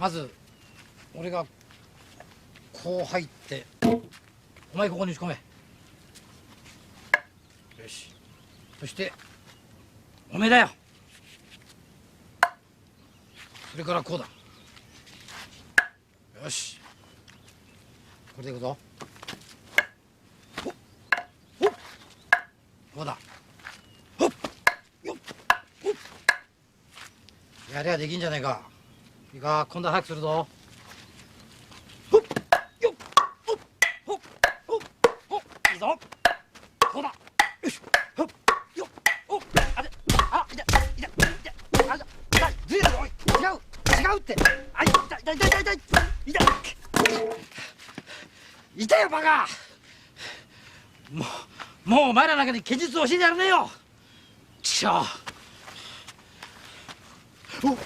まず俺がこう入ってお前ここに打ち込め。よし。そしておめえだよ。それからこうだ。よし、これでいくぞ。ほっほっ、こうだ。ほっよっほっ。やりゃできんじゃねえか。いいか、今度は早くするぞ。ほっよっほっほっほっほっ、いいぞ。こうだ。よし、ほっよっほっ。あれ、あ、痛い痛い痛い、あれだ、痛い、ずれるぞ。おい、違うって。あ、痛い痛い痛い痛い痛い痛い痛いよバカ。もうお前らなんかに剣術を教えてやらねえよ。ちゃお、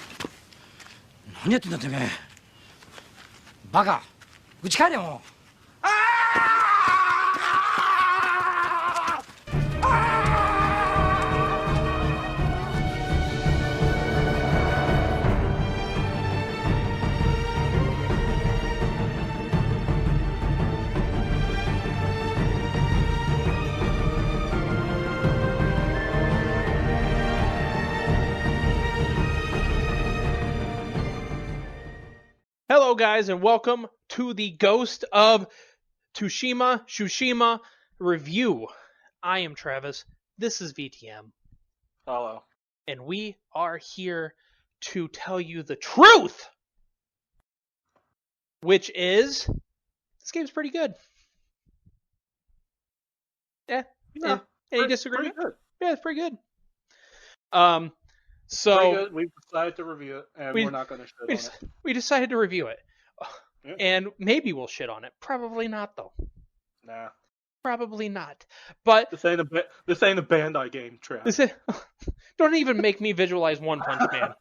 何やってんだってめえ。バカ、うち帰れよもう。ああ Hello, guys, and welcome to the Ghost of Tsushima review. I am Travis. This is VTM. Hello. And we are here to tell you the truth, which is this game's pretty good. Yeah. Any disagreement? Pretty good. Yeah, it's pretty good. Pretty good. We've decided to review it, and we're not going to shit on it. We decided to review it. Yeah. And maybe we'll shit on it. Probably not, though. Nah. Probably not. But This ain't a Bandai game, Travis. Don't even make me visualize One Punch Man.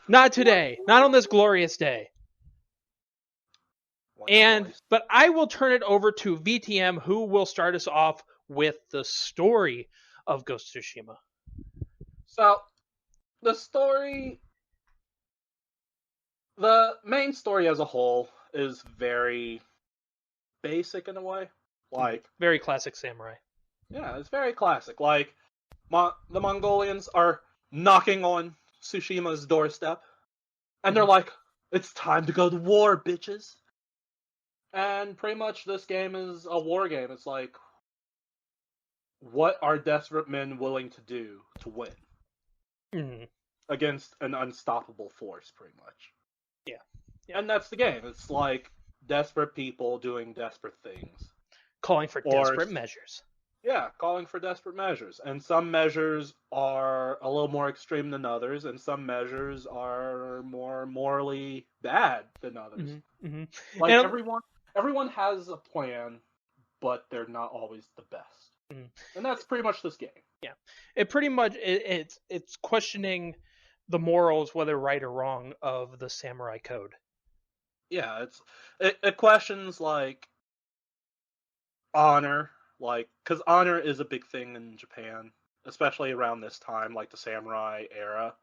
Not today. Not on this glorious day. But I will turn it over to VTM, who will start us off with the story of Ghost of Tsushima. So, the main story as a whole is very basic in a way. Like, very classic samurai. Yeah, it's very classic. Like, the Mongolians are knocking on Tsushima's doorstep, and they're like, "It's time to go to war, bitches." And pretty much this game is a war game. It's like, what are desperate men willing to do to win against an unstoppable force, pretty much. Yeah. And that's the game. It's like desperate people doing desperate things. Calling for desperate measures. Yeah, calling for desperate measures. And some measures are a little more extreme than others, and some measures are more morally bad than others. Like, everyone has a plan, but they're not always the best. And that's pretty much this game. Yeah. It's questioning the morals, whether right or wrong, of the samurai code. Yeah, it questions, like, honor. Like, because honor is a big thing in Japan, especially around this time, like the samurai era.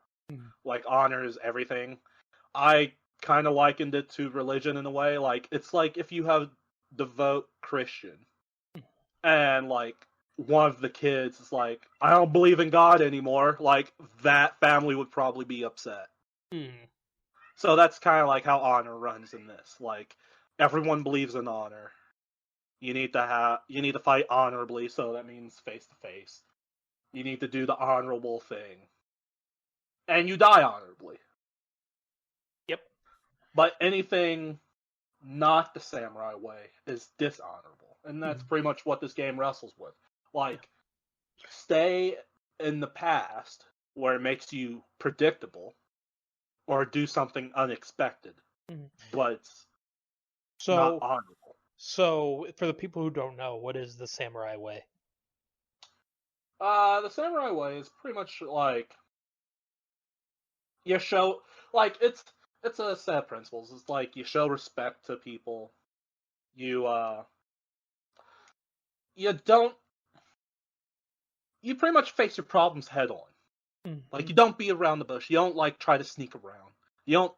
Like, honor is everything. I kind of likened it to religion in a way. Like, it's like if you have devout Christian, and, like, one of the kids is like, "I don't believe in God anymore," like, that family would probably be upset. So that's kind of like how honor runs in this. Like, everyone believes in honor. You need to fight honorably, so that means face to face. You need to do the honorable thing. And you die honorably. Yep. But anything not the samurai way is dishonorable. And that's pretty much what this game wrestles with. Like, stay in the past where it makes you predictable, or do something unexpected, but not honorable. So, for the people who don't know, what is the samurai way? The samurai way is pretty much like you show, like, it's a set of principles. It's like you show respect to people. You pretty much face your problems head on. Like, you don't beat around the bush. You don't, like, try to sneak around. You don't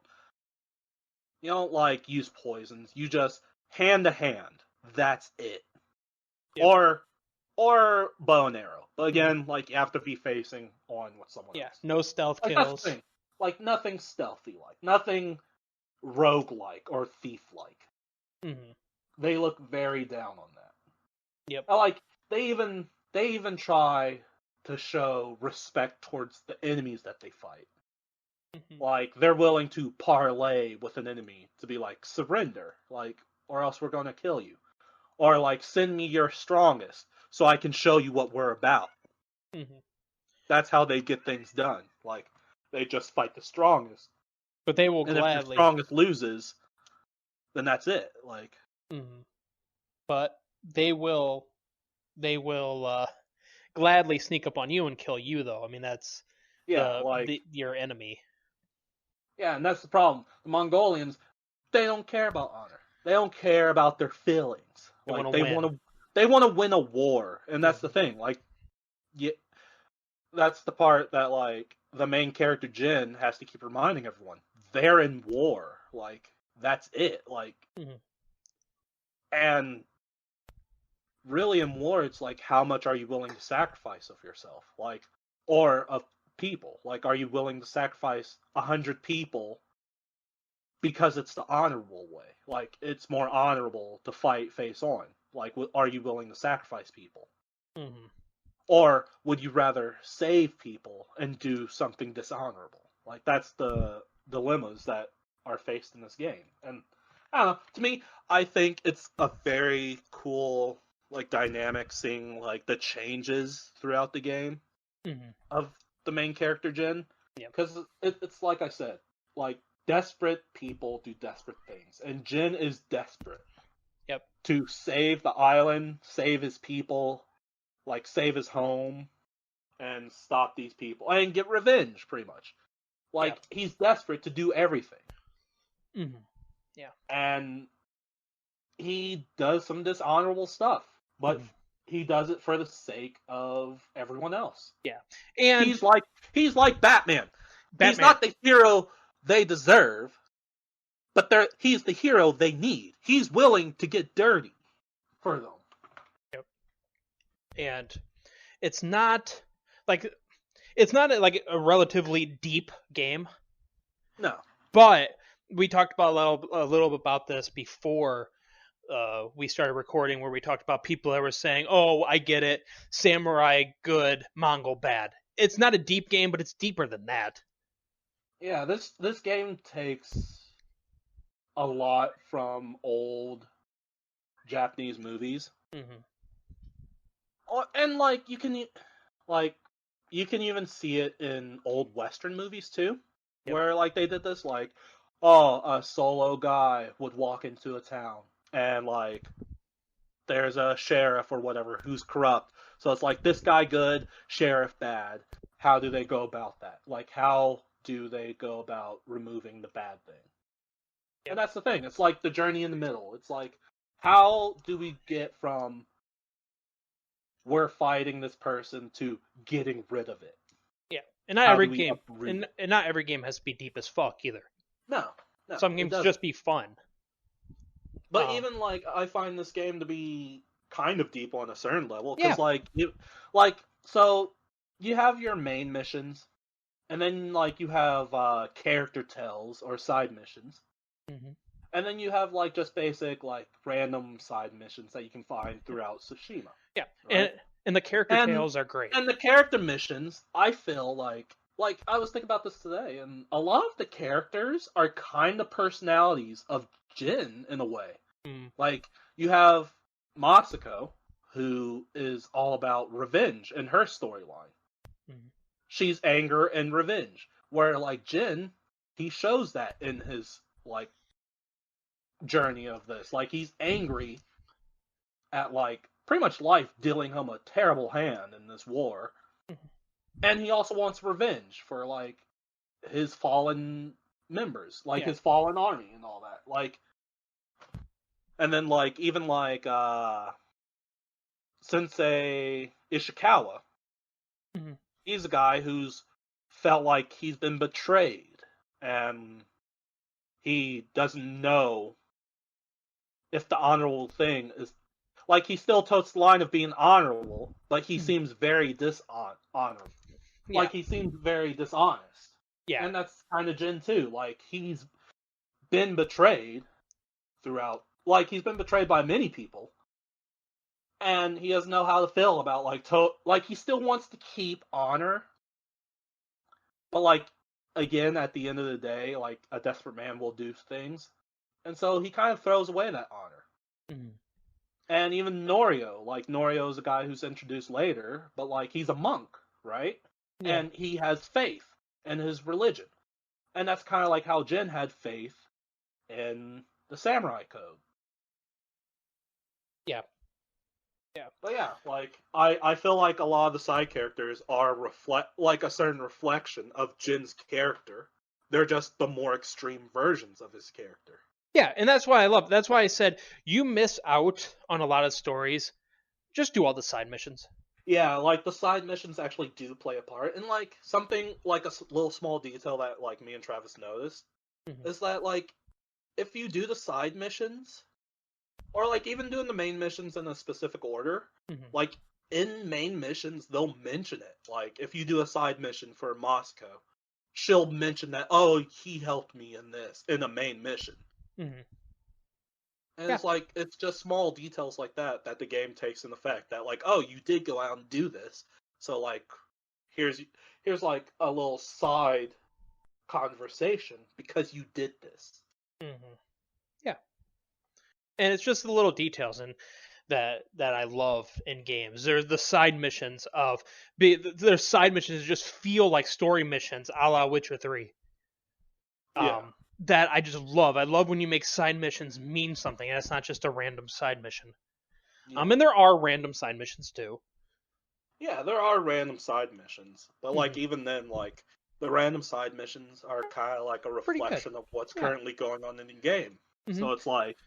You don't like use poisons. You just hand to hand. That's it. Yep. Or bow and arrow. But again, like you have to be facing on with someone else. No stealth Like kills. that's the thing. Like nothing stealthy like. Nothing rogue-like or thief-like. Mm-hmm. They look very down on that. Yep. Like they even try to show respect towards the enemies that they fight. Mm-hmm. Like they're willing to parlay with an enemy to be like surrender, like or else we're gonna kill you, or like send me your strongest so I can show you what we're about. Mm-hmm. That's how they get things done. Like they just fight the strongest, But they will and if the gladly. strongest loses, then that's it. Like, Mm-hmm. But they will gladly sneak up on you and kill you, though. I mean, that's yeah, like your enemy. yeah, and that's the problem. The Mongolians, they don't care about honor. They don't care about their feelings. They Like wanna they win. want to win a war, and that's the thing. Like, yeah, that's the part that like the main character Jin has to keep reminding everyone they're in war. Like that's it. Like, Mhm. and really in war, it's like how much are you willing to sacrifice of yourself, like, or of people? Like, are you willing to sacrifice 100 people because it's the honorable way? Like, it's more honorable to fight face on. Like, are you willing to sacrifice people? Mm-hmm. Or would you rather save people and do something dishonorable? Like that's the dilemmas that are faced in this game. And I don't know, to me, I think it's a very cool like dynamic seeing like the changes throughout the game Mm-hmm. of the main character Jin. Yep. Because it's like I said, like desperate people do desperate things, and Jin is desperate. Yep. To save the island, save his people, like save his home and stop these people and get revenge pretty much. Like he's desperate to do everything. Mm-hmm. Yeah. And he does some dishonorable stuff, but he does it for the sake of everyone else. Yeah. And he's like Batman. He's not the hero they deserve, but he's the hero they need. He's willing to get dirty for them. Yep. And it's not like a relatively deep game. No. But we talked about a little bit about this before we started recording, where we talked about people that were saying, "Oh, I get it, samurai good, Mongol bad." It's not a deep game, but it's deeper than that. Yeah, this game takes a lot from old Japanese movies. Mm-hmm. And like you can even see it in old Western movies too, where like they did this like, oh, a solo guy would walk into a town and like there's a sheriff or whatever who's corrupt. So it's like this guy good, sheriff bad. How do they go about that? Like how do they go about removing the bad thing? Yep. And that's the thing. It's like the journey in the middle. It's like how do we get from we're fighting this person to getting rid of it? Yeah, and not every game, and not every game has to be deep as fuck either. No, some games just be fun. But even like I find this game to be kind of deep on a certain level because so you have your main missions, and then like you have character tells or side missions, and then you have like just basic like random side missions that you can find throughout Tsushima. Yeah, right? and the character tales are great. And the character missions, I feel like I was thinking about this today, and a lot of the characters are kind of personalities of Jin in a way. Like you have Matsuko, who is all about revenge in her storyline. She's anger and revenge, where like Jin, he shows that in his like journey of this. Like he's angry at like pretty much life dealing him a terrible hand in this war. And he also wants revenge for like his fallen members, like his fallen army and all that. Like and then like even like Sensei Ishikawa. He's a guy who's felt like he's been betrayed and he doesn't know if the honorable thing is like he still totes the line of being honorable, but he seems very dishonorable. Yeah. Like he seems very dishonest. Yeah. And that's kind of Jin too. Like he's been betrayed throughout. Like he's been betrayed by many people, and he doesn't know how to feel about like he still wants to keep honor, but like again at the end of the day, like a desperate man will do things, and so he kind of throws away that honor. Mhm. And even Norio, like Norio is a guy who's introduced later, but like he's a monk, right? Yeah. And he has faith in his religion, and that's kind of like how Jin had faith in the samurai code. Yeah. Yeah. But yeah, like I feel like a lot of the side characters are like a certain reflection of Jin's character. They're just the more extreme versions of his character. Yeah, and that's why I love. That's why I said you miss out on a lot of stories. Just do all the side missions. Yeah, like the side missions actually do play a part, and like something like a little small detail that like me and Travis noticed Mhm. is that like if you do the side missions, or like even doing the main missions in a specific order, Mhm. like in main missions they'll mention it. Like if you do a side mission for Moscow, she'll mention that, oh, he helped me in this in a main mission. Mhm. And Yeah. it's like it's just small details like that that the game takes in effect. That like, oh, you did go out and do this, so like here's like a little side conversation because you did this. Mhm. Yeah, and it's just the little details and that I love in games. There's the side missions of there's side missions that just feel like story missions, a la Witcher 3. Yeah. That I just love. I love when you make side missions mean something, and it's not just a random side mission. Yeah. And there are random side missions too. Yeah, there are random side missions, but like Mhm. even then, like the random side missions are kind of like a Pretty good. reflection of what's Yeah. currently going on in the game. Mhm. So it's like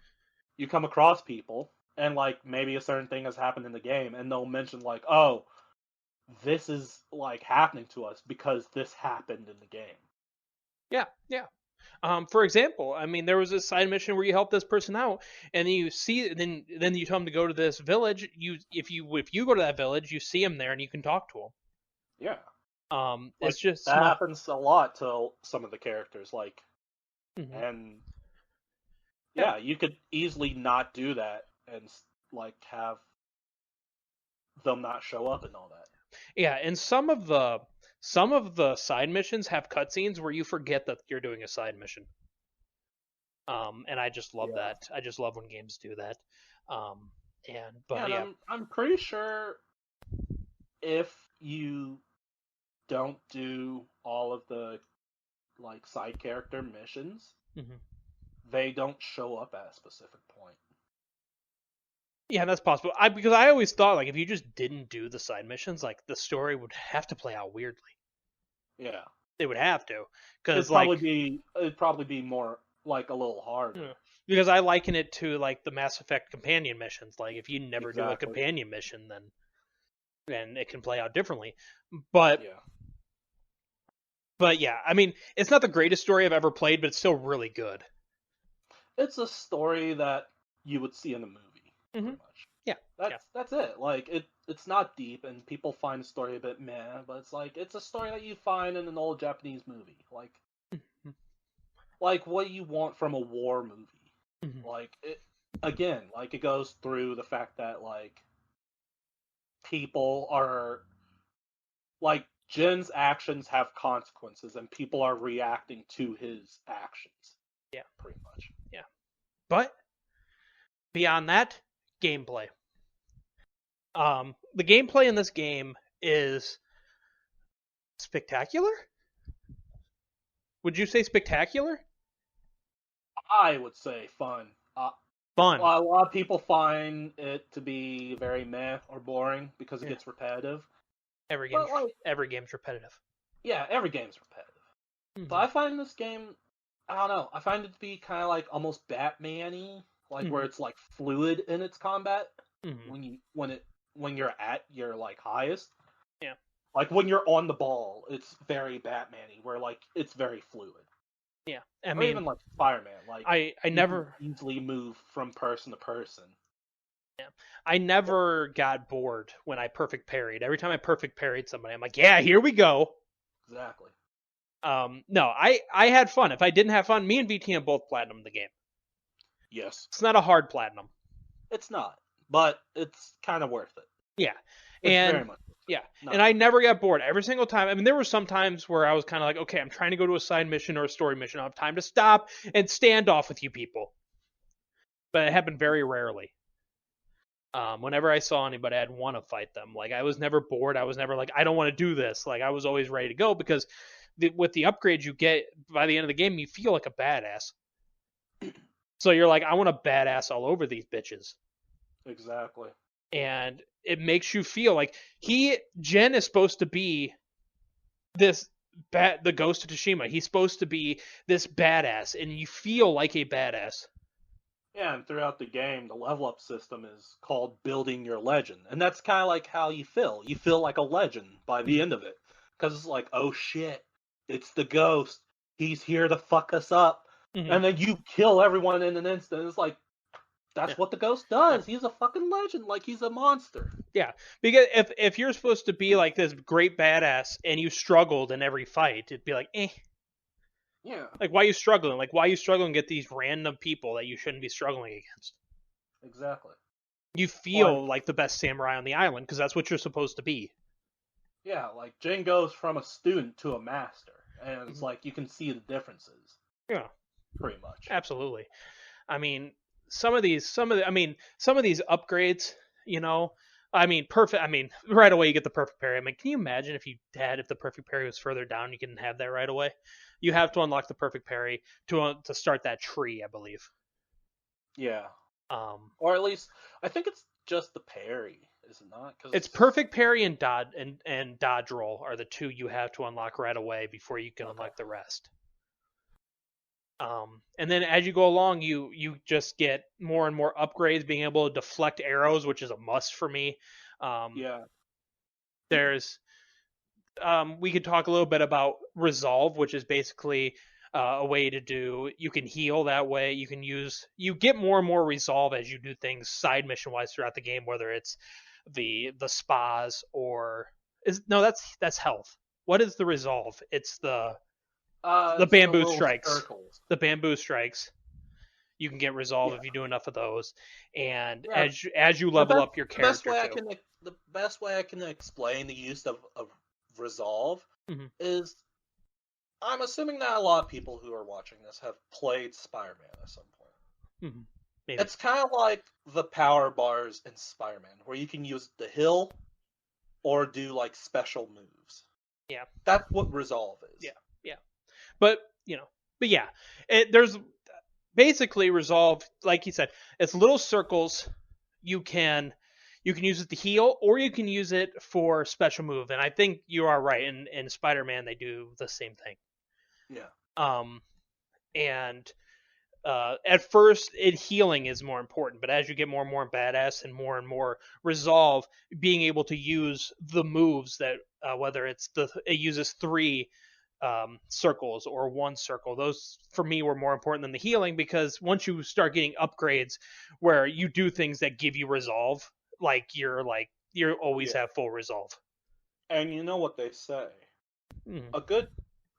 you come across people and like maybe a certain thing has happened in the game, and they'll mention like, "Oh, this is like happening to us because this happened in the game." Yeah, yeah. For example, I mean, there was a side mission where you help this person out, and then you tell them to go to this village. If you go to that village, you see him there, and you can talk to him. Yeah, It's like just that small. happens a lot to some of the characters. Like, Mhm. and Yeah, yeah, you could easily not do that and like have them not show up and all that. yeah, and some of the side missions have cutscenes where you forget that you're doing a side mission. And I just love Yeah. that. I just love when games do that. Um, Yeah, but and yeah, I'm pretty sure if you don't do all of the like side character missions, Mhm. they don't show up at a specific point. Yeah, that's possible. Because I always thought like if you just didn't do the side missions, like the story would have to play out weirdly. Yeah. They would have to, because like It'd probably be more like a little harder. yeah. Because I liken it to like the Mass Effect companion missions. Like if you never do a Exactly. companion mission, then it can play out differently. But Yeah. but yeah, I mean, it's not the greatest story I've ever played, but it's still really good. It's a story that you would see in a movie, Hmm. pretty much. Yeah, yeah, That's it. Like it's not deep and people find the story a bit meh, but it's like it's a story that you find in an old Japanese movie. Mhm. Like what you want from a war movie. Mhm. Like it again, like it goes through the fact that like people are like Jin's actions have consequences and people are reacting to his actions. Yeah, Pretty much. yeah. But beyond that, gameplay. The gameplay in this game is spectacular. Would you say spectacular? I would say fun. Fun. A lot of people find it to be very meh or boring because it Yeah. gets repetitive. Every game's But like, every game's repetitive. yeah, every game's repetitive. But Mhm. I find this game, I don't know, I find it to be kind of like almost Batman-y, like where Mhm. it's like fluid in its combat Mhm. when you're at your like highest. Yeah. Like when you're on the ball, it's very Batman-y, where like it's very fluid. Yeah, I or mean, even like Spider-Man, like I you never can easily move from person to person. I never got bored when I perfect parried. Every time I perfect parried somebody, I'm like, yeah, here we go. Exactly. No, I had fun. If I didn't have fun, me and VTM both platinum the game. Yes, It's not a hard platinum. it's not, but it's kind of worth it. Yeah, It's and very much worth it. yeah, No. and I never got bored. Every single time. I mean, there were some times where I was kind of like, okay, I'm trying to go to a side mission or a story mission. I have time to stop and stand off with you people, but it happened very rarely. Whenever I saw anybody, I'd want to fight them. Like I was never bored. I was never like, I don't want to do this. Like I was always ready to go because with the upgrades you get by the end of the game, you feel like a badass. So you're like, I want to badass all over these bitches. Exactly. And it makes you feel like Jen is supposed to be this the Ghost of Tsushima. He's supposed to be this badass, and you feel like a badass. Yeah, and throughout the game, the level up system is called building your legend. And that's kind of like how you feel. You feel like a legend by the end of it. Because it's like, oh shit, it's the ghost. He's here to fuck us up. Mm-hmm. And then you kill everyone in an instant. It's like, that's what the ghost does. Yeah. He's a fucking legend. Like, he's a monster. Yeah, because if you're supposed to be like this great badass and you struggled in every fight, it'd be like, eh. Yeah. Like, why are you struggling? Like, why are you struggling against these random people that you shouldn't be struggling against? Exactly. You feel like the best samurai on the island because that's what you're supposed to be. Yeah, like Jane goes from a student to a master, and it's like you can see the differences. Yeah, pretty much. Absolutely. I mean, some of these upgrades, perfect. I mean, right away you get the perfect parry. I mean, can you imagine if the perfect parry was further down, you couldn't have that right away? You have to unlock the perfect parry to start that tree, I believe. Yeah. Or at least I think it's just the parry, is it not? Cause it's perfect parry and dodge roll are the two you have to unlock right away before you can unlock the rest. And then as you go along, you just get more and more upgrades, being able to deflect arrows, which is a must for me. Yeah. There's we could talk a little bit about resolve, which is basically a way to do. You can heal that way. You get more and more resolve as you do things side mission wise throughout the game, whether it's the spas or that's health. What is the resolve? It's the bamboo strikes. Circles. The bamboo strikes. You can get resolve if you do enough of those, and Yeah. as you level up your character. The best way I can explain the use of resolve is, I'm assuming that a lot of people who are watching this have played Spider-Man at some point. Maybe. It's kind of like the power bars in Spider-Man, where you can use the hill or do like special moves. Yeah, that's what resolve is. Yeah. But yeah, there's basically resolve, like you said, it's little circles. You can use it to heal, or you can use it for special move. And I think you are right. In Spider-Man, they do the same thing. Yeah. And at first, healing is more important, but as you get more and more badass and more resolve, being able to use the moves that whether it uses 3 circles or 1 circle, those for me were more important than the healing, because once you start getting upgrades where you do things that give you resolve, you always have full resolve. And you know what they say, a good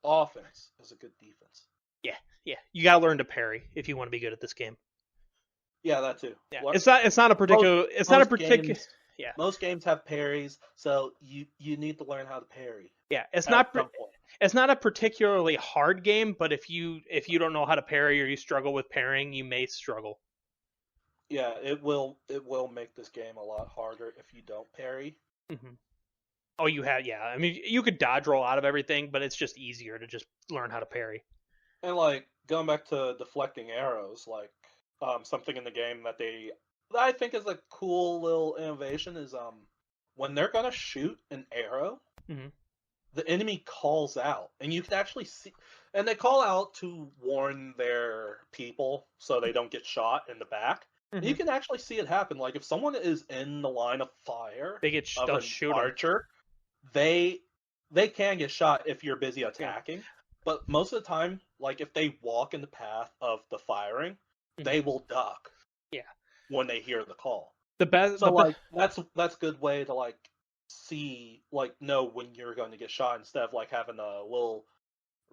offense is a good defense. Yeah, you gotta learn to parry if you want to be good at this game. Yeah, that too. Yeah, it's not a particular. Yeah, most games have parries, so you need to learn how to parry. Yeah, it's not a particularly hard game, but if you don't know how to parry or you struggle with parrying, you may struggle. Yeah, it will make this game a lot harder if you don't parry. Oh, I mean, you could dodge roll out of everything, but it's just easier to just learn how to parry. And like going back to deflecting arrows, like something in the game that I think is a cool little innovation is when they're gonna shoot an arrow, the enemy calls out, and you can actually see, and they call out to warn their people so they don't get shot in the back. You can actually see it happen. Like if someone is in the line of fire, they'll shoot archer, they can get shot if you're busy attacking. Yeah. But most of the time, like if they walk in the path of the firing, Mhm. they will duck. Yeah. When they hear the call. The best. So like that's a good way to like see like know when you're going to get shot instead of like having a little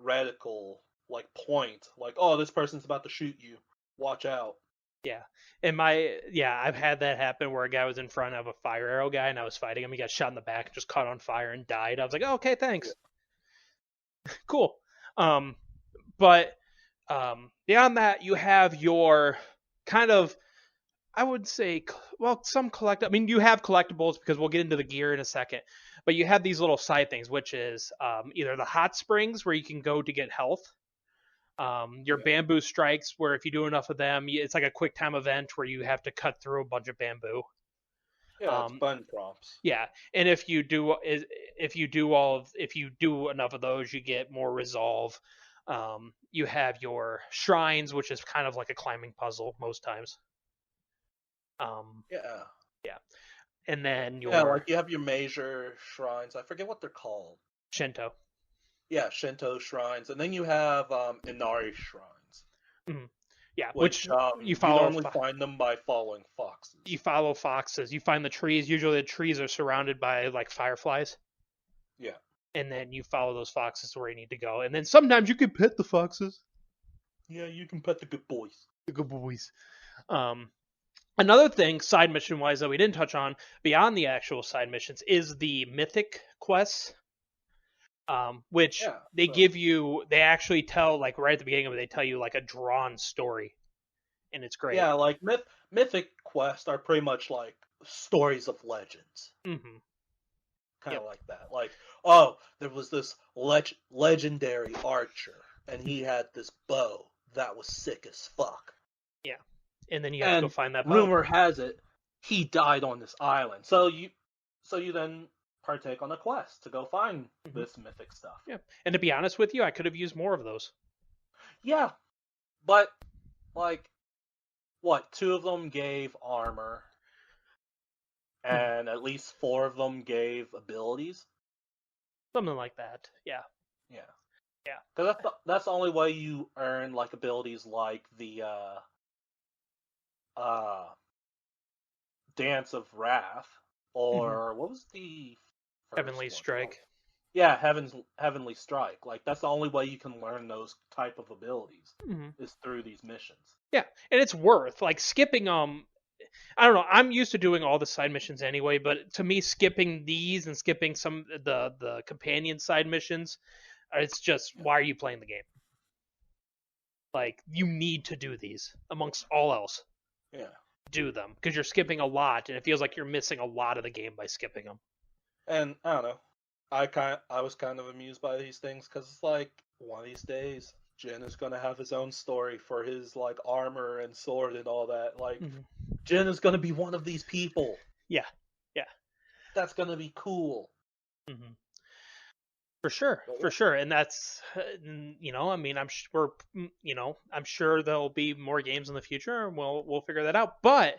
reticle like point like, oh, this person's about to shoot you. Watch out. Yeah. I've had that happen where a guy was in front of a fire arrow guy and I was fighting him. He got shot in the back, just caught on fire and died. I was like, oh, okay, thanks. Yeah. Cool. But beyond that, you have your kind of, I would say, well, some collect. I mean, you have collectibles because we'll get into the gear in a second. But you have these little side things, which is either the hot springs where you can go to get health. Your bamboo strikes, where if you do enough of them, it's like a quick time event where you have to cut through a bunch of bamboo. Yeah, it's button prompts. Yeah, and if you do enough of those, you get more resolve. You have your shrines, which is kind of like a climbing puzzle most times. Yeah. Yeah, and then like you have your major shrines. I forget what they're called. Shinto. Yeah, Shinto shrines, and then you have Inari shrines. Mm-hmm. Yeah, which you follow. You normally find them by following foxes. You follow foxes. You find the trees. Usually, the trees are surrounded by like fireflies. Yeah. And then you follow those foxes to where you need to go. And then sometimes you can pet the foxes. Yeah, you can pet the good boys. The good boys. Another thing, side mission wise, that we didn't touch on beyond the actual side missions is the mythic quests. Which give you, they actually tell, like right at the beginning of it, they tell you like a drawn story. And it's great. Yeah, like mythic quests are pretty much like stories of legends. Mm-hmm. Kind of like that. Like, oh, there was this legendary archer, and he had this bow that was sick as fuck. Yeah. And then you have to go find that bow. Rumor has it, he died on this island. So you then partake on a quest to go find this mythic stuff. Yeah. And to be honest with you, I could have used more of those. Yeah. But, like, what, 2 of them gave armor, and at least 4 of them gave abilities? Something like that, yeah. Yeah. Yeah. Because that's the only way you earn, like, abilities like the, Dance of Wrath, or what was the Heavenly Strike. Called? Yeah, Heavenly Strike. Like, that's the only way you can learn those type of abilities is through these missions. Yeah, and it's worth like skipping. I don't know. I'm used to doing all the side missions anyway, but to me, skipping these and skipping some the companion side missions, it's just why are you playing the game? Like you need to do these amongst all else. Yeah. Do them because you're skipping a lot, and it feels like you're missing a lot of the game by skipping them. And I don't know. I was kind of amused by these things because it's like one of these days Jin is gonna have his own story for his like armor and sword and all that. Like Jin is gonna be one of these people. Yeah. That's gonna be cool. For sure, and that's I mean, I'm sure there'll be more games in the future, and we'll figure that out. But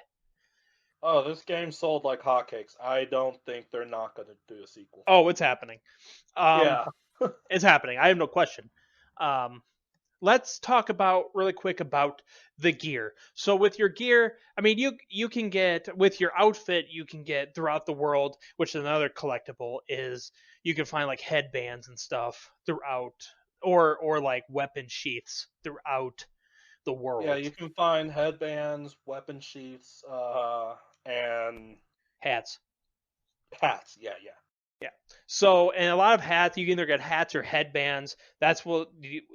this game sold like hotcakes. I don't think they're not going to do a sequel. Oh, it's happening. Yeah, it's happening. I have no question. Let's talk really quick about the gear. So with your gear, I mean, you can get with your outfit, you can get throughout the world, which is another collectible. Is you can find like headbands and stuff throughout, or like weapon sheaths throughout the world. Yeah, you can find headbands, weapon sheaths, and hats. Hats, yeah. So, and a lot of hats, you can either get hats or headbands. That's what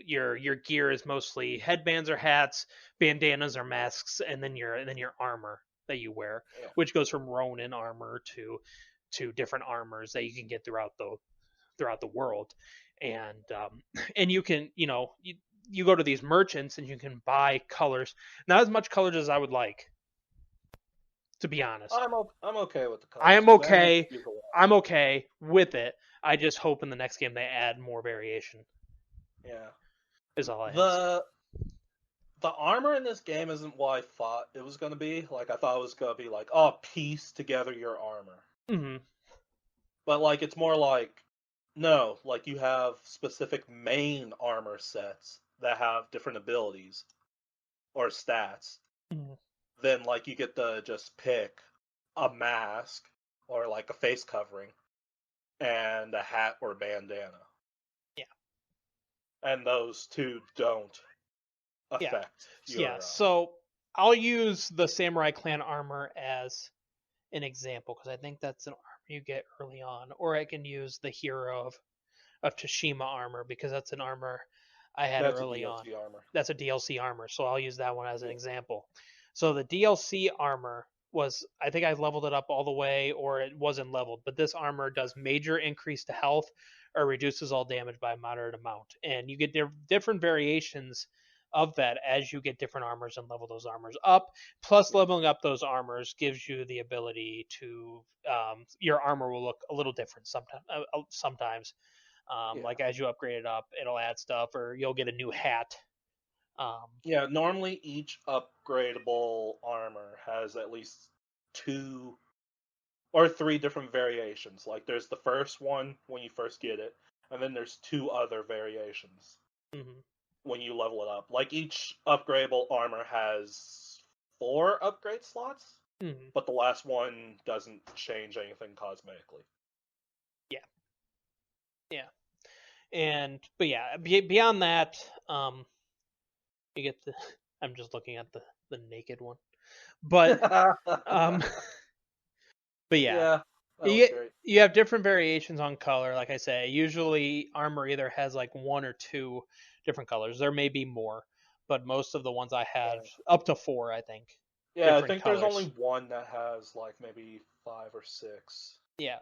your gear is mostly: headbands or hats, bandanas or masks, and then your armor that you wear, which goes from Ronin armor to different armors that you can get throughout the world. And you can you go to these merchants and you can buy colors. Not as much colors as I would like, to be honest. I'm okay with the colors. I'm okay with it. I just hope in the next game they add more variation. Yeah. Is all I ask. The armor in this game isn't what I thought it was going to be. Like, I thought it was going to be like, oh, piece together your armor. Mm-hmm. But, like, it's more like, no, like, you have specific main armor sets that have different abilities or stats, Mhm. then like you get to just pick a mask or like a face covering and a hat or bandana. Yeah. And those two don't Yeah. affect Yeah. your So I'll use the Samurai Clan armor as an example because I think that's an armor you get early on, or I can use the Hero of Tsushima armor because that's an armor I had that's a early on. DLC armor. That's a DLC armor, so I'll use that one as an Yeah. example. So the DLC armor was, I think I leveled it up all the way, or it wasn't leveled, but this armor does major increase to health or reduces all damage by a moderate amount. And you get different variations of that as you get different armors and level those armors up. Plus, Yeah. leveling up those armors gives you the ability to, your armor will look a little different sometimes. Yeah. Like as you upgrade it up, it'll add stuff, or you'll get a new hat. Um, Yeah, normally each upgradable armor has at least 2 or 3 different variations. Like there's the first one when you first get it, and then there's 2 other variations mhm. when you level it up. Like each upgradable armor has 4 upgrade slots, Mhm. but the last one doesn't change anything cosmetically. Yeah, yeah, but yeah, beyond that, you get the. I'm just looking at the naked one, but um, but yeah, Yeah, that you was get, great. you have different variations on color. Like I say, usually armor either has like 1 or 2 different colors. There may be more, but most of the ones I had up to 4, I think, Yeah, I different think there's only colors. one that has like maybe 5 or 6. Yeah.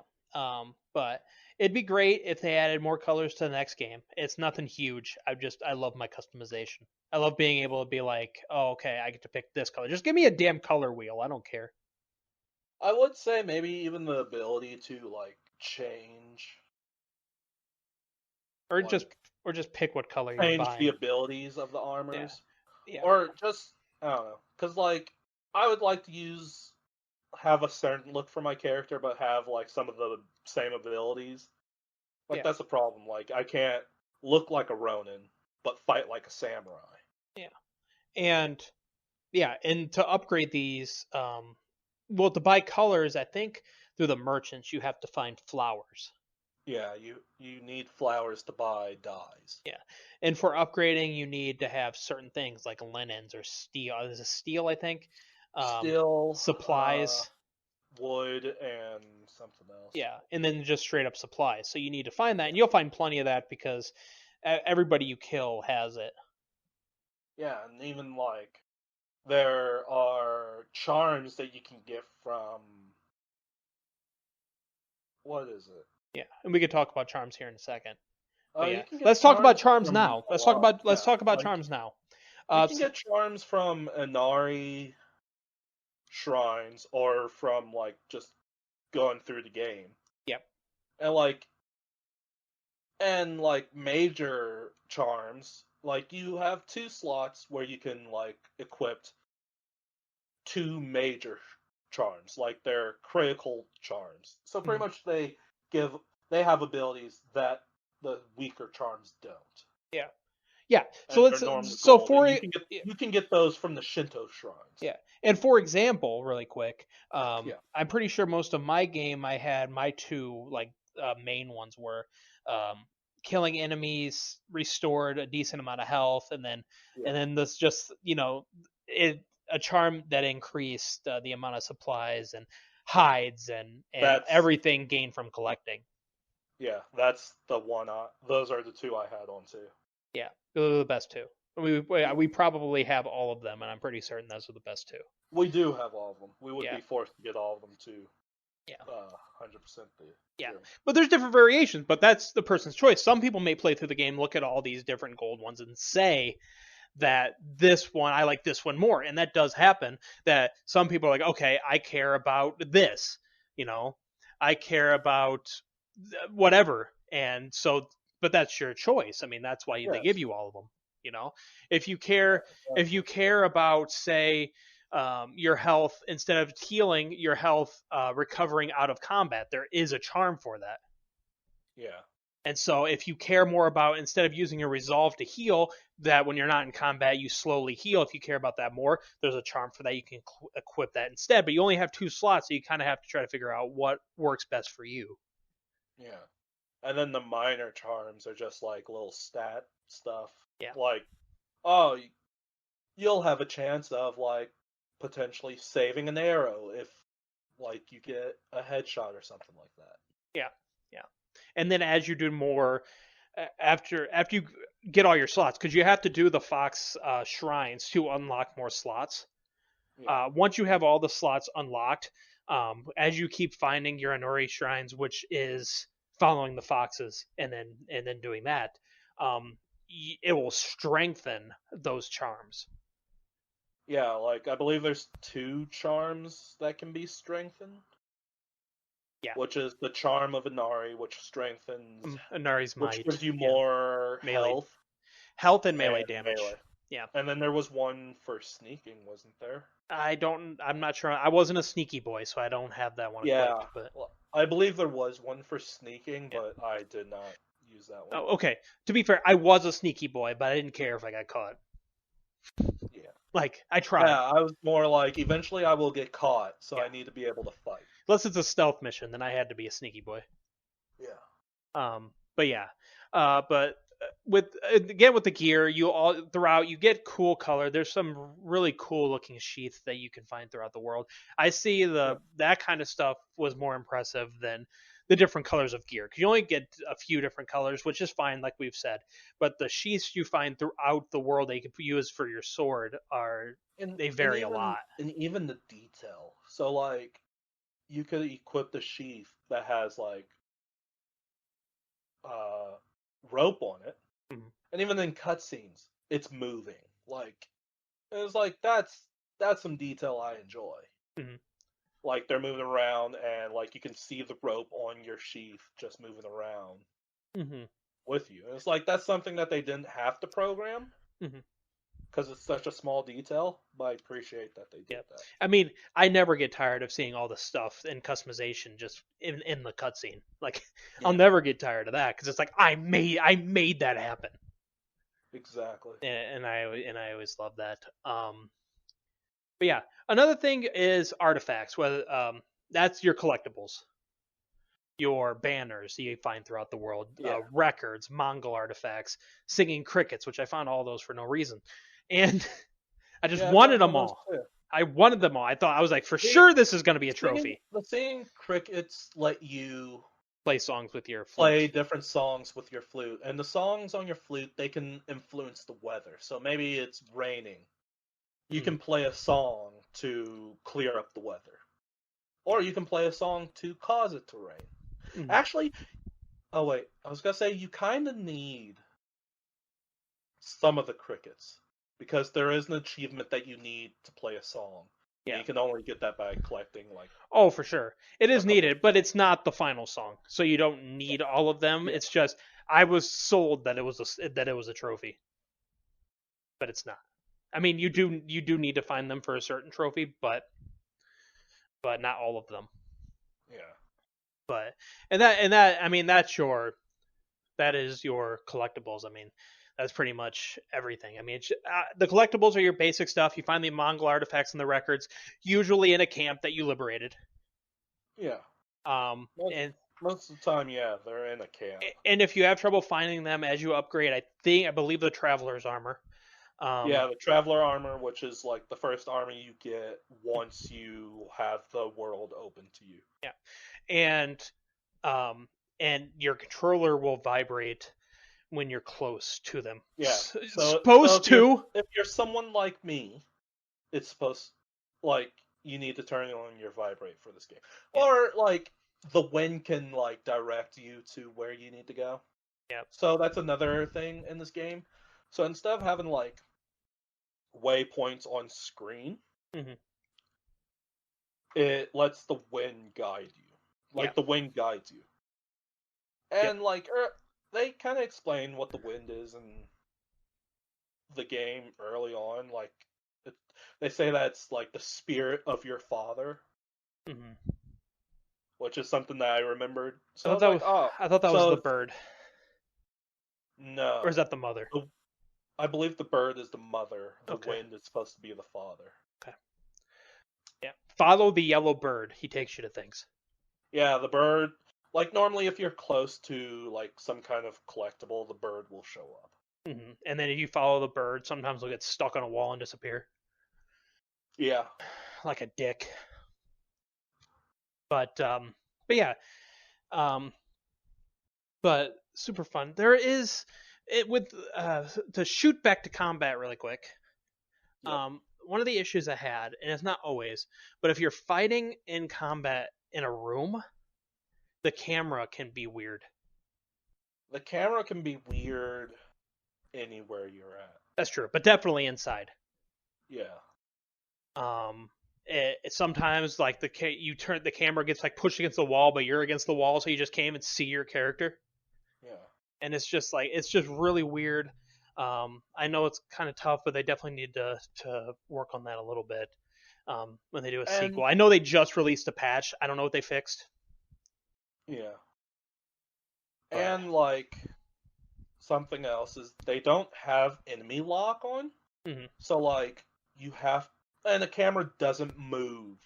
But it'd be great if they added more colors to the next game. It's nothing huge. I love my customization. I love being able to be like, oh, okay, I get to pick this color. Just give me a damn color wheel. I don't care. I would say maybe even the ability to like Or just like or just pick what color you're change the buying. abilities of the Yeah. armors, Yeah. or just I don't know, because like I would like to have a certain look for my character, but have like some of the same abilities. Like Yeah. that's a problem. Like I can't look like a Ronin, but fight like a samurai. Yeah. And yeah, and to upgrade these, well, to buy colors, I think through the merchants you have to find flowers. Yeah, you need flowers to buy dyes. Yeah, and for upgrading, you need to have certain things like linens or steel. There's a steel, I think. Still, Supplies. wood and something else. Yeah, and then just straight up supplies. So you need to find that, and you'll find plenty of that because everybody you kill has it. Yeah, and even like there are charms that you can get from what is it? Yeah, and we could talk about charms here in a second. But You yeah, can get let's talk about charms charms from now. a lot. Let's Yeah, talk about like charms now. you can So, get charms from Inari shrines or from like just going through the game. yep. And like major charms, like you have 2 slots where you can like equip 2 major charms, like they're critical charms. So pretty Mhm. much give they have abilities that the weaker charms don't, Yeah. Yeah. So and they're let's normally so gold, and for you can get those from the Shinto shrines. yeah, and for example, really quick, Yeah, I'm pretty sure most of my game I had my 2 like main ones were um, killing enemies restored a decent amount of health, yeah. and then this just it a charm that increased the amount of supplies and hides and That's everything gained from collecting. yeah. That's the one. Those are the 2 I had on too. Yeah, those are the best 2. Yeah. We probably have all of them, and I'm pretty certain those are the best 2. We do have all of them. We would Yeah, be forced to get all of them too. yeah. 100% the Yeah, journey. but there's different variations. But that's the person's choice. Some people may play through the game, look at all these different gold ones, and say that this one I like this one more, and that does happen. That some people are like, okay, I care about this, you know, I care about whatever, and so, but that's your choice. I mean, that's why they give Yes. you all of them. You know, Yeah, if you exactly. care about, say, your health instead of healing your health, recovering out of combat, there is a charm for that. Yeah. And so if you care more about, instead of using your resolve to heal, that when you're not in combat you slowly heal, if you care about that more, there's a charm for that. You can equip that instead, but you only have 2 slots, so you kind of have to try to figure out what works best for you. Yeah. And then the minor charms are just like little stat stuff. Yeah. Like, oh, you'll have a chance of like potentially saving an arrow if like you get a headshot or something like that. Yeah. And then as you do more, after you get all your slots, because you have to do the fox shrines to unlock more slots. Yeah. Once you have all the slots unlocked, as you keep finding your Inori shrines, which is following the foxes and then doing that, it will strengthen those charms. Yeah, like I believe there's 2 charms that can be strengthened. Yeah. Which is the charm of Inari, which strengthens, Inari's which might. gives you Yeah. more Melee. health And melee and damage. melee. Yeah. And then there was one for sneaking, wasn't there? I'm not sure. I wasn't a sneaky boy, so I don't have that one Yeah. equipped. But Well, I believe there was one for sneaking, Yeah. but I did not use that one. oh, okay. To be fair, I was a sneaky boy, but I didn't care if I got caught. Yeah. Like, I tried. Yeah, I was more like, eventually I will get caught, so Yeah. I need to be able to fight. Unless it's a stealth mission, then I had to be a sneaky boy. Yeah. But yeah. But with again with the gear, you all throughout you get cool color. There's some really cool looking sheaths that you can find throughout the world. I see that kind of stuff was more impressive than the different colors of gear, because you only get a few different colors, which is fine, like we've said. But the sheaths you find throughout the world that you can use for your sword they vary a lot. And even the detail. So like, you could equip the sheath that has like rope on it, and even in cutscenes, it's moving. Like, it's like that's some detail I enjoy. Like they're moving around, and like you can see the rope on your sheath just moving around with you. And it's like that's something that they didn't have to program because it's such a small detail. But I appreciate that they did that. I mean, I never get tired of seeing all the stuff and customization just in the cutscene. Like, I'll never get tired of that, because it's like I made that happen. Exactly. And I always love that. But yeah, another thing is artifacts. Whether that's your collectibles, your banners that you find throughout the world, records, Mongol artifacts, singing crickets, which I found all those for no reason, and I just wanted them all. I wanted them all. I was like, for sure this is going to be a trophy. The singing crickets let you play songs with your flute. Play different songs with your flute, and the songs on your flute, they can influence the weather. So maybe it's raining. You can play a song to clear up the weather. Or you can play a song to cause it to rain. Actually, oh wait, I was going to say you kind of need some of the crickets, because there is an achievement that you need to play a song. Yeah. You can only get that by collecting like. Oh, for sure, it is needed, but it's not the final song, so you don't need all of them. It's just I was sold that it was a trophy, but it's not. I mean, you do need to find them for a certain trophy, but not all of them. Yeah. But I mean that is your collectibles. I mean, that's pretty much everything. I mean, the collectibles are your basic stuff. You find the Mongol artifacts and the records, usually in a camp that you liberated. Yeah. Most of the time, yeah, they're in a camp. And if you have trouble finding them as you upgrade, I believe the Traveler's Armor. Yeah, the Traveler Armor, which is like the first armor you get once you have the world open to you. Yeah, and your controller will vibrate when you're close to them. Yeah, if you're someone like me, it's supposed you need to turn on your vibrate for this game, or like the wind can like direct you to where you need to go. Yeah. So that's another thing in this game. So instead of having like waypoints on screen, it lets the wind guide you. The wind guides you. And they kind of explain what the wind is in the game early on. They say that's like the spirit of your father, which is something that I remembered. So I thought that was the bird. No. Or is that the mother? I believe the bird is the mother. The Okay. wind is supposed to be the father. Okay. Yeah. Follow the yellow bird. He takes you to things. Yeah, the bird. Like normally, if you're close to like some kind of collectible, the bird will show up. Mm-hmm. And then if you follow the bird, sometimes they'll get stuck on a wall and disappear. Yeah. Like a dick. But yeah. Um, but super fun. There is it with to shoot back to combat really quick. Yep. One of the issues I had, and it's not always, but if you're fighting in combat in a room, the camera can be weird. The camera can be weird anywhere you're at. That's true, but definitely inside. Yeah. It sometimes like you turn the camera gets like pushed against the wall, but you're against the wall, so you just can't even see your character. Yeah. And it's just really weird. I know it's kind of tough, but they definitely need to work on that a little bit when they do a sequel. I know they just released a patch. I don't know what they fixed. Yeah. But... And like something else is they don't have enemy lock on. Mm-hmm. So like and the camera doesn't move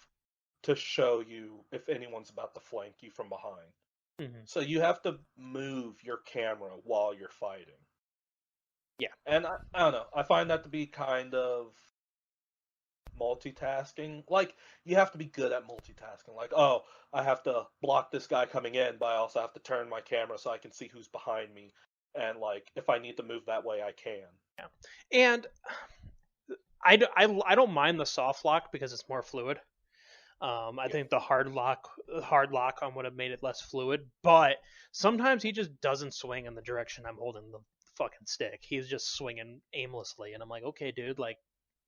to show you if anyone's about to flank you from behind. Mm-hmm. So you have to move your camera while you're fighting. Yeah. And I don't know. I find that to be kind of multitasking. Like, you have to be good at multitasking. Like, oh, I have to block this guy coming in, but I also have to turn my camera so I can see who's behind me. And, like, if I need to move that way, I can. Yeah. And I don't mind the soft lock because it's more fluid. I think the hard lock on would have made it less fluid, but sometimes he just doesn't swing in the direction I'm holding the fucking stick. He's just swinging aimlessly, and I'm like, okay, dude, like,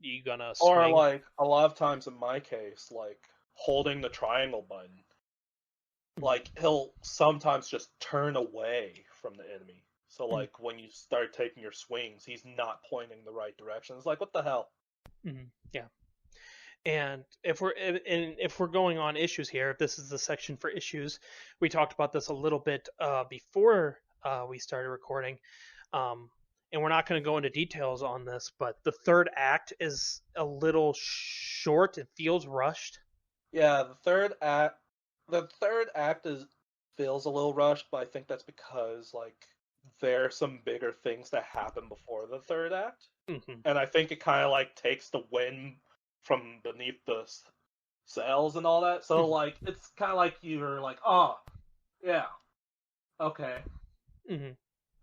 you gonna swing? Or like a lot of times in my case, like holding the triangle button, like he'll sometimes just turn away from the enemy. So like when you start taking your swings, he's not pointing the right direction. It's like, what the hell? Mm-hmm. Yeah. And if we're going on issues here, if this is the section for issues, we talked about this a little bit before we started recording, and we're not going to go into details on this, but the third act is a little short. It feels rushed. Yeah, the third act feels a little rushed, but I think that's because like there are some bigger things that happen before the third act, and I think it kind of like takes the wind from beneath the cells and all that. So like it's kind of like you're like, oh, yeah, okay. Mm-hmm.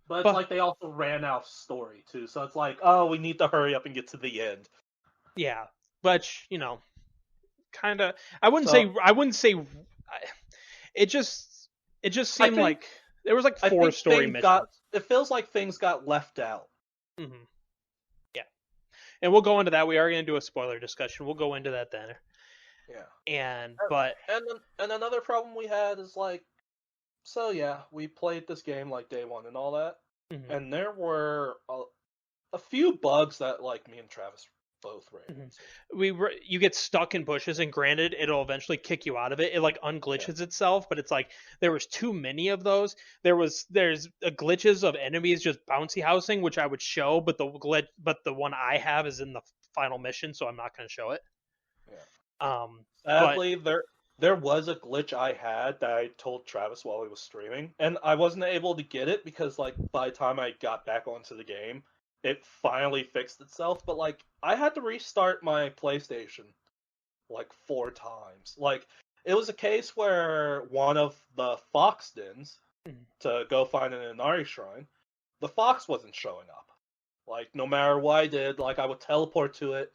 But it's like they also ran out of story too, so it's like, oh, we need to hurry up and get to the end. Yeah, but you know, kind of. I wouldn't say. It just seemed like there was like 4 story missions. It feels like things got left out. Mm-hmm. Yeah, and we'll go into that. We are going to do a spoiler discussion. We'll go into that then. Yeah. And another problem we had is like, so yeah, we played this game like day one and all that, and there were a few bugs that like me and Travis both ran. You get stuck in bushes, and granted, it'll eventually kick you out of it. It like unglitches itself, but it's like there was too many of those. There's glitches of enemies just bouncy housing, which I would show, but the one I have is in the final mission, so I'm not going to show it. Yeah. Sadly, there was a glitch I had that I told Travis while he was streaming, and I wasn't able to get it because like by the time I got back onto the game, it finally fixed itself. But like I had to restart my PlayStation like 4 times. Like it was a case where one of the fox dens to go find an Inari shrine, the fox wasn't showing up. Like no matter what I did, like I would teleport to it,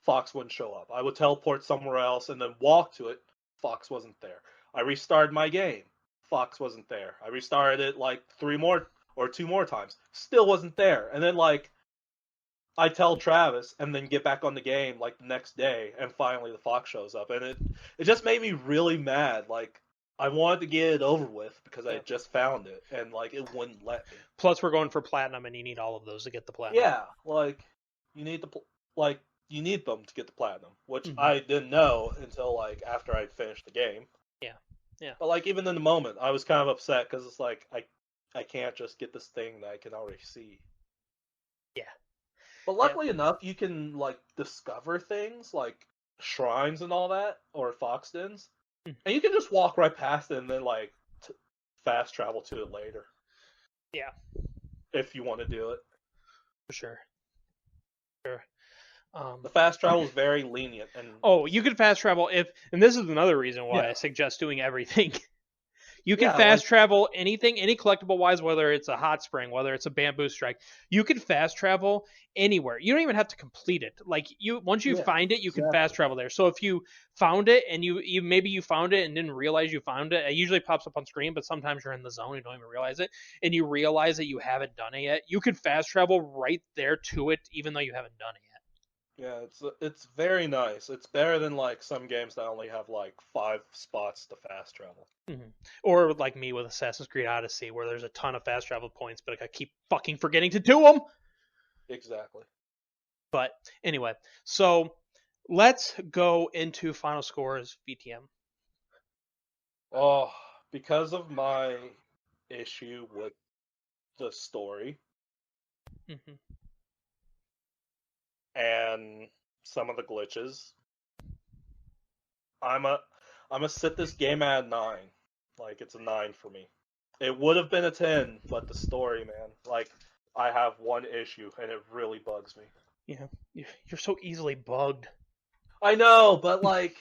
fox wouldn't show up. I would teleport somewhere else and then walk to it, fox wasn't there. I restarted my game, fox wasn't there. I restarted it like 2 more times, still wasn't there. And then like I tell Travis and then get back on the game like the next day, and finally the fox shows up, and it just made me really mad. Like I wanted to get it over with because I just found it, and like it wouldn't let me. Plus, we're going for platinum, and you need all of those to get the platinum. Yeah, like you need you need them to get the platinum, which I didn't know until like after I finished the game. Yeah. But like even in the moment, I was kind of upset because it's like I can't just get this thing that I can already see. Yeah. But luckily enough, you can like discover things like shrines and all that, or fox dens, and you can just walk right past it and then like fast travel to it later. Yeah. If you want to do it. For sure. Sure. The fast travel is very lenient, and you can fast travel and this is another reason why Yeah. I suggest doing everything. You can Yeah, fast like- travel anything, any collectible wise, whether it's a hot spring, whether it's a bamboo strike. You can fast travel anywhere. You don't even have to complete it. Like once you Yeah, find it, you can exactly. fast travel there. So if you found it and you maybe you found it and didn't realize you found it, it usually pops up on screen, but sometimes you're in the zone, you don't even realize it, and you realize that you haven't done it yet. You can fast travel right there to it, even though you haven't done it yet. Yeah, it's very nice. It's better than like some games that only have like 5 spots to fast travel. Mm-hmm. Or like me with Assassin's Creed Odyssey, where there's a ton of fast travel points, but I keep fucking forgetting to do them. Exactly. But anyway, so let's go into final scores VTM. Oh, because of my issue with the story Mm-hmm. and some of the glitches, I'm a sit this game at a 9. Like it's a 9 for me. It would have been a 10, but the story, man. Like I have one issue and it really bugs me. Yeah, you're so easily bugged. I know, but like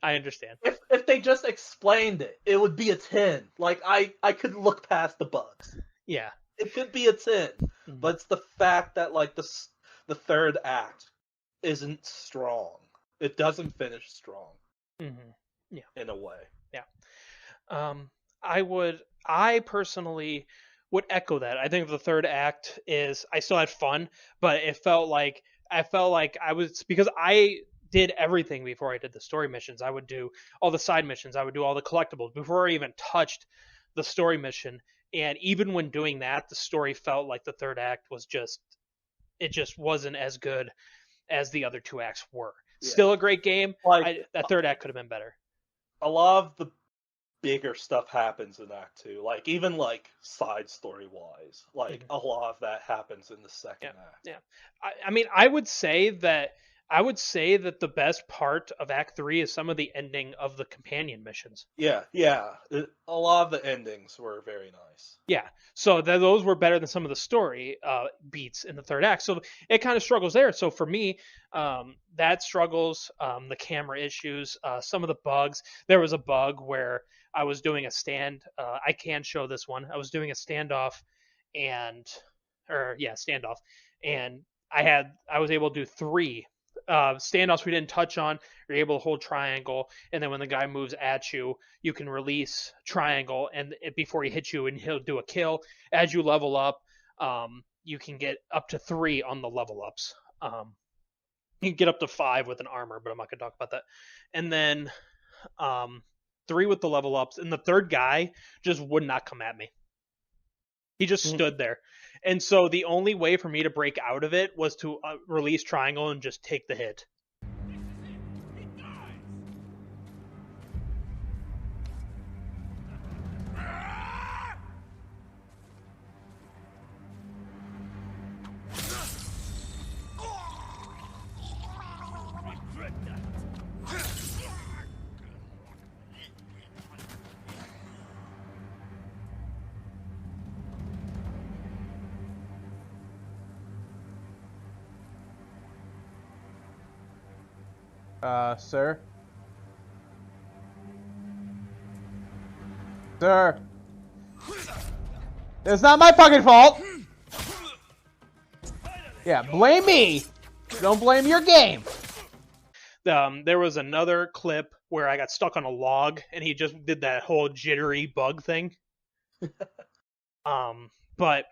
I understand. if they just explained it, it would be a 10. Like I could look past the bugs. Yeah. It could be a 10, but it's the fact that like the third act isn't strong. It doesn't finish strong. Mm-hmm. Yeah. In a way. Yeah. I personally would echo that. I think the third act is, I still had fun, but I felt like I was, because I did everything before I did the story missions. I would do all the side missions. I would do all the collectibles before I even touched the story mission. And even when doing that, the story felt like the third act was it just wasn't as good as the other two acts were. Yeah. Still a great game. Like that third act could have been better. A lot of the bigger stuff happens in Act 2. Like even like side story wise, like a lot of that happens in the second act. Yeah. I mean, I would say that the best part of Act 3 is some of the ending of the companion missions. Yeah. A lot of the endings were very nice. Yeah. So those were better than some of the story beats in the third act. So it kind of struggles there. So for me, that struggles, the camera issues, some of the bugs. There was a bug where I was doing a stand. I can show this one. I was doing a standoff standoff. And I was able to do 3 standoffs we didn't touch on. You're able to hold triangle, and then when the guy moves at you, you can release triangle, and before he hits you, and he'll do a kill. As you level up, you can get up to 3 on the level ups. You can get up to 5 with an armor, but I'm not gonna talk about that. And then 3 with the level ups, and the third guy just would not come at me. He just stood there. And so the only way for me to break out of it was to release triangle and just take the hit. Sir? Sir? It's not my fucking fault! Yeah, blame me! Don't blame your game! There was another clip where I got stuck on a log, and he just did that whole jittery bug thing. But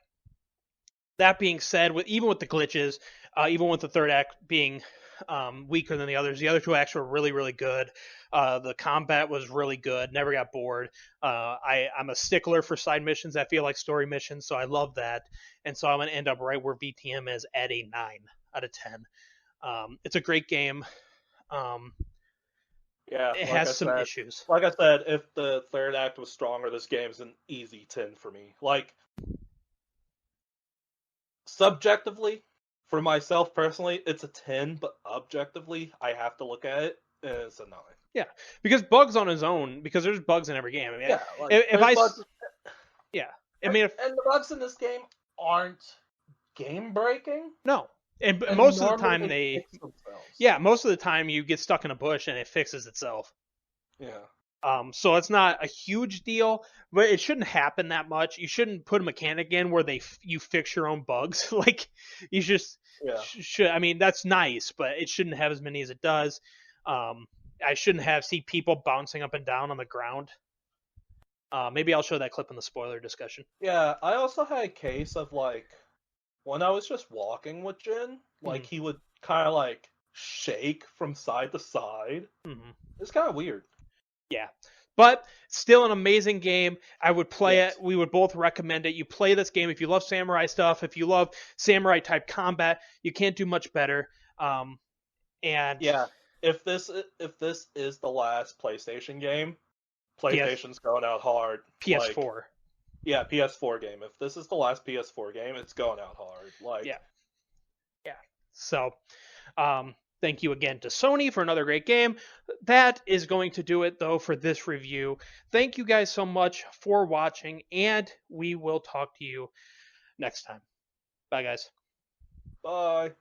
that being said, even with the glitches, even with the third act being weaker than the others, the other 2 acts were really, really good. The combat was really good. Never got bored. I'm a stickler for side missions that feel like story missions, so I love that. And so I'm going to end up right where VTM is at a 9 out of 10. It's a great game. Yeah, it like has I some said, issues. like I said, if the third act was stronger, this game's an easy 10 for me. Like, subjectively, for myself personally, it's a 10, but objectively, I have to look at it, and it's a 9. Yeah, because bugs on his own, because there's bugs in every game. I mean, Yeah, like, if there's I, bugs, yeah, I mean, and the bugs in this game aren't game breaking, no, and and most of the normally time they fix themselves. yeah, most of the time you get stuck in a bush and it fixes itself. Yeah. So it's not a huge deal, but it shouldn't happen that much. You shouldn't put a mechanic in where you fix your own bugs. Like you just Yeah. should. I mean, that's nice, but it shouldn't have as many as it does. I shouldn't see people bouncing up and down on the ground. Maybe I'll show that clip in the spoiler discussion. Yeah, I also had a case of like when I was just walking with Jin, like he would kind of like shake from side to side. Mm-hmm. It's kind of weird. Yeah. But still an amazing game. I would play Yes. it. We would both recommend it. You play this game if you love samurai stuff, if you love samurai type combat, you can't do much better. And Yeah, if this is the last PlayStation game, PlayStation's going out hard. PS4. Like, yeah, PS4 game. If this is the last PS4 game, it's going out hard. Like, Yeah. So, thank you again to Sony for another great game. That is going to do it, though, for this review. Thank you guys so much for watching, and we will talk to you next time. Bye, guys. bye.